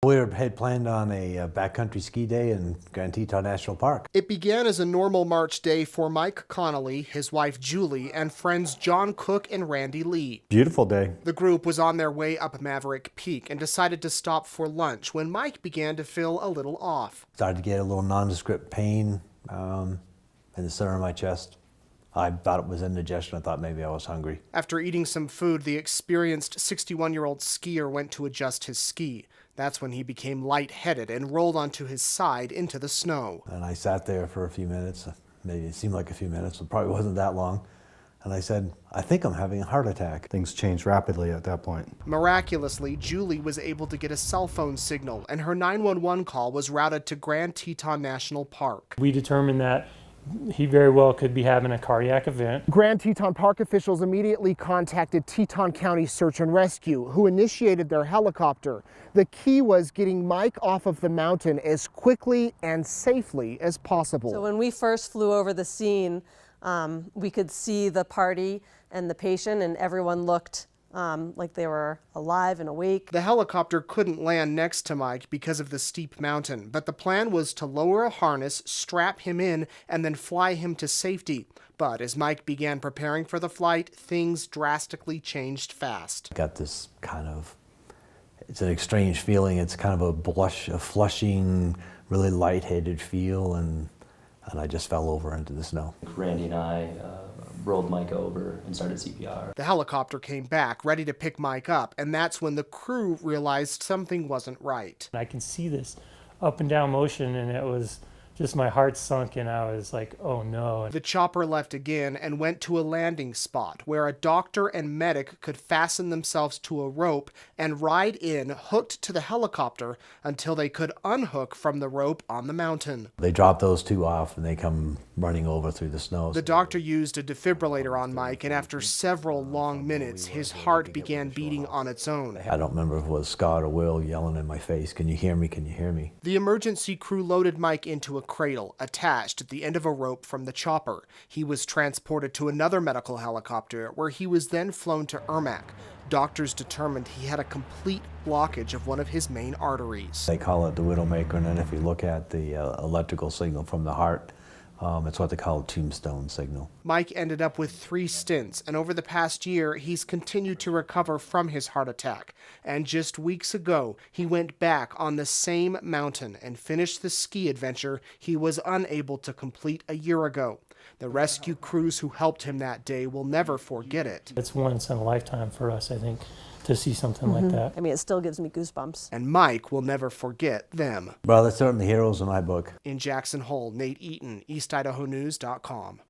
We had planned on a backcountry ski day in Grand Teton National Park. It began as a normal March day for Mike Connolly, his wife Julie, and friends John Cook and Randy Lee. Beautiful day. The group was on their way up Maverik Peak and decided to stop for lunch when Mike began to feel a little off. Started to get a little nondescript pain in the center of my chest. I thought it was indigestion. I thought maybe I was hungry. After eating some food, the experienced 61-year-old skier went to adjust his ski. That's when he became lightheaded and rolled onto his side into the snow. And I sat there for a few minutes. Maybe it seemed like a few minutes. It probably wasn't that long. And I said, I think I'm having a heart attack. Things changed rapidly at that point. Miraculously, Julie was able to get a cell phone signal, and her 911 call was routed to Grand Teton National Park. We determined that he very well could be having a cardiac event. Grand Teton Park officials immediately contacted Teton County Search and Rescue, who initiated their helicopter. The key was getting Mike off of the mountain as quickly and safely as possible. So when we first flew over the scene, we could see the party and the patient, and everyone looked like they were alive and awake. The helicopter couldn't land next to Mike because of the steep mountain, but the plan was to lower a harness, strap him in, and then fly him to safety. But as Mike began preparing for the flight, things drastically changed fast. Got this kind of, it's an strange feeling. It's kind of a flushing, really lightheaded feel, and I just fell over into the snow. Randy and I rolled Mike over and started CPR. The helicopter came back, ready to pick Mike up, and that's when the crew realized something wasn't right. I can see this up and down motion, and it was just my heart sunk, and I was like, oh no. The chopper left again and went to a landing spot where a doctor and medic could fasten themselves to a rope and ride in, hooked to the helicopter, until they could unhook from the rope on the mountain. They drop those two off and they come running over through the snow. The doctor used a defibrillator on Mike, and after several long minutes, his heart began beating on its own. I don't remember if it was Scott or Will yelling in my face, "Can you hear me? Can you hear me?" The emergency crew loaded Mike into a cradle attached at the end of a rope from the chopper. He was transported to another medical helicopter where he was then flown to Ermac. Doctors determined he had a complete blockage of one of his main arteries. They call it the widowmaker, and then if you look at the electrical signal from the heart, it's what they call a tombstone signal. Mike ended up with 3 stents, and over the past year, he's continued to recover from his heart attack. And just weeks ago, he went back on the same mountain and finished the ski adventure he was unable to complete a year ago. The rescue crews who helped him that day will never forget it. It's once in a lifetime for us, I think, to see something like that. I mean, it still gives me goosebumps. And Mike will never forget them. Well, they're certainly heroes in my book. In Jackson Hole, Nate Eaton, EastIdahoNews.com.